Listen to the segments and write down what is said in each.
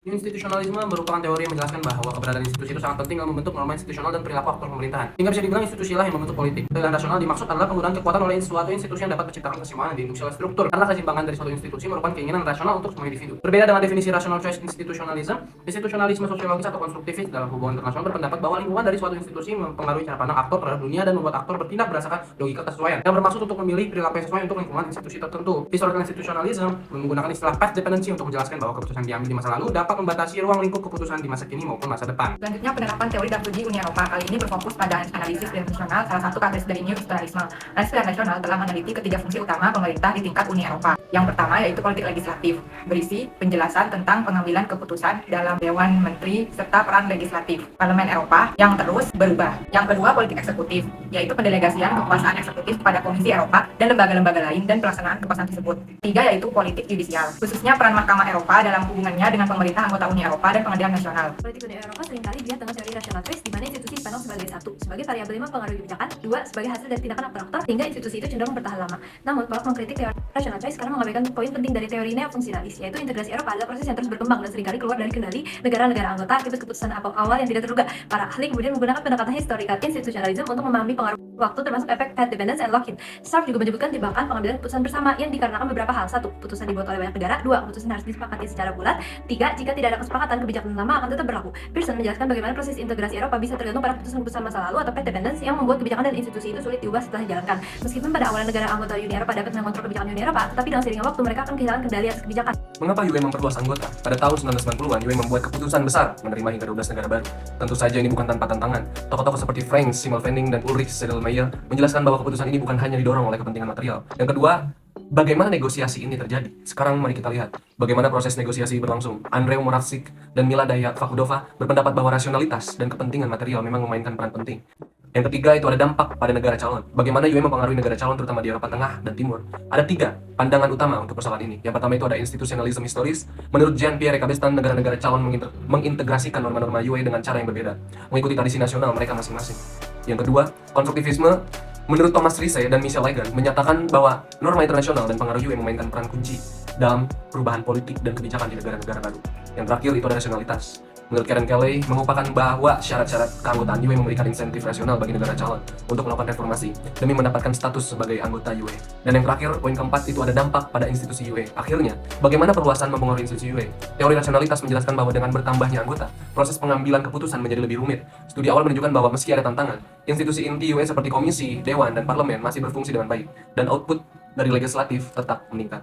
Institusionalisme merupakan teori yang menjelaskan bahwa keberadaan institusi itu sangat penting dalam membentuk norma institusional dan perilaku aktor pemerintahan. Hingga bisa dibilang institusilah yang membentuk politik. Keadilan rasional dimaksud adalah penggunaan kekuatan oleh suatu institusi yang dapat menciptakan keseimbangan di fungsi struktur. Karena keseimbangan dari suatu institusi merupakan keinginan rasional untuk semua individu. Berbeda dengan definisi rational choice institutionalism, institusionalisme sosiologis atau konstruktivis dalam hubungan internasional berpendapat bahwa lingkungan dari suatu institusi mempengaruhi cara pandang aktor terhadap dunia dan membuat aktor bertindak berdasarkan logika kesesuaian yang bermaksud untuk memilih perilaku yang sesuai untuk lingkungan institusi tertentu. Historical institutionalism menggunakan istilah path dependency untuk menjelaskan bahwa keputusan diambil di masa lalu dapat membatasi ruang lingkup keputusan di masa kini maupun masa depan. Selanjutnya, penerapan teori dan studi Uni Eropa kali ini berfokus pada analisis internasional. Salah satu karakteristik dari New Institutionalisme. Analisis internasional telah meneliti ketiga fungsi utama pemerintah di tingkat Uni Eropa. Yang pertama yaitu politik legislatif, berisi penjelasan tentang pengambilan keputusan dalam Dewan Menteri serta peran legislatif Parlemen Eropa yang terus berubah. Yang kedua, politik eksekutif, yaitu pendelegasian kekuasaan eksekutif kepada Komisi Eropa dan lembaga-lembaga lain dan pelaksanaan kekuasaan tersebut. Tiga, yaitu politik yudisial, khususnya peran Mahkamah Eropa dalam hubungannya dengan pemerintah anggota Uni Eropa dan pengadilan nasional. Politik Uni Eropa seringkali dilihat dengan teori rational choice, di mana institusi dipandang sebagai satu, sebagai variabel yang mempengaruhi kebijakan, dua, sebagai hasil dari tindakan aktor-aktor, hingga institusi itu cenderung bertahan lama. Namun, Polak mengkritik teori rational choice karena mengabaikan poin penting dari teori neofungsionalis, yaitu integrasi Eropa adalah proses yang terus berkembang dan seringkali keluar dari kendali negara-negara anggota akibat keputusan awal yang tidak terduga. Para ahli kemudian menggunakan pendekatan historical institutionalism untuk memahami pengaruh waktu termasuk efek path dependence and lock-in. Stark juga menyebutkan jebakan pengambilan keputusan bersama yang dikarenakan beberapa hal. Satu, keputusan dibuat oleh banyak negara. Dua, keputusan harus disepakati secara bulat. Tiga, jika tidak ada kesepakatan, kebijakan lama akan tetap berlaku. Pearson menjelaskan bagaimana proses integrasi Eropa bisa tergantung pada keputusan-keputusan masa lalu atau path dependence yang membuat kebijakan dan institusi itu sulit diubah setelah dijalankan. Meskipun pada awalnya negara anggota Uni Eropa dapat mengontrol kebijakan Uni Eropa, tetapi dengan seiringnya waktu mereka akan kehilangan kendali atas kebijakan. Mengapa UE memperluas anggota? Pada tahun 1990-an, UE membuat keputusan besar menerima hingga 12 negara baru. Tentu saja ini bukan tanpa tantangan. Tokoh-tokoh seperti Frank Simmelfending dan Ulrich Sedelmeier menjelaskan bahwa keputusan ini bukan hanya didorong oleh kepentingan material. Yang kedua, bagaimana negosiasi ini terjadi? Sekarang mari kita lihat bagaimana proses negosiasi berlangsung. Andrei Moravcsik dan Milada Fakhudova berpendapat bahwa rasionalitas dan kepentingan material memang memainkan peran penting. Yang ketiga itu ada dampak pada negara calon. Bagaimana UE mempengaruhi negara calon terutama di Eropa Tengah dan Timur. Ada tiga pandangan utama untuk persoalan ini. Yang pertama itu ada institusionalisme historis. Menurut Jean-Pierre Cabestan, negara-negara calon mengintegrasikan norma-norma UE dengan cara yang berbeda, mengikuti tradisi nasional mereka masing-masing. Yang kedua, konstruktivisme. Menurut Thomas Rise dan Michel Legan menyatakan bahwa norma internasional dan pengaruh UE memainkan peran kunci dalam perubahan politik dan kebijakan di negara-negara baru. Yang terakhir itu ada rasionalitas. Menurut Karen Kelly, mengupakan bahwa syarat-syarat keanggotaan UE memberikan insentif rasional bagi negara calon untuk melakukan reformasi demi mendapatkan status sebagai anggota UE. Dan yang terakhir, poin keempat itu ada dampak pada institusi UE. Akhirnya, bagaimana perluasan mempengaruhi institusi UE? Teori rasionalitas menjelaskan bahwa dengan bertambahnya anggota, proses pengambilan keputusan menjadi lebih rumit. Studi awal menunjukkan bahwa meski ada tantangan, institusi inti UE seperti komisi, dewan, dan parlemen masih berfungsi dengan baik, dan output dari legislatif tetap meningkat.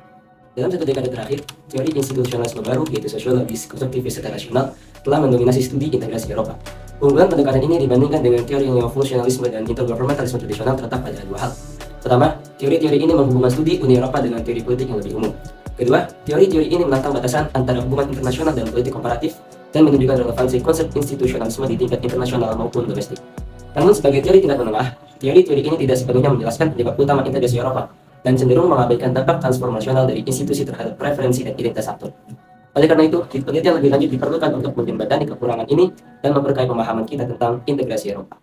Dalam satu dekade terakhir, teori institusionalisme baru, yaitu sosiologis, konstruktivis, serta rasional, telah mendominasi studi integrasi Eropa. Keunggulan pendekatan ini dibandingkan dengan teori neofungsionalisme dan intergovernmentalisme tradisional terletak pada dua hal. Pertama, teori-teori ini menghubungkan studi Uni Eropa dengan teori politik yang lebih umum. Kedua, teori-teori ini menantang batasan antara hubungan internasional dan politik komparatif dan menunjukkan relevansi konsep institusionalisme di tingkat internasional maupun domestik. Namun sebagai teori tingkat menengah, teori-teori ini tidak sepenuhnya menjelaskan penyebab utama integrasi Eropa dan cenderung mengabaikan dampak transformasional dari institusi terhadap preferensi dan identitas aktor. Oleh karena itu, penelitian lebih lanjut diperlukan untuk menjembatani kekurangan ini dan memperkaya pemahaman kita tentang integrasi Eropa.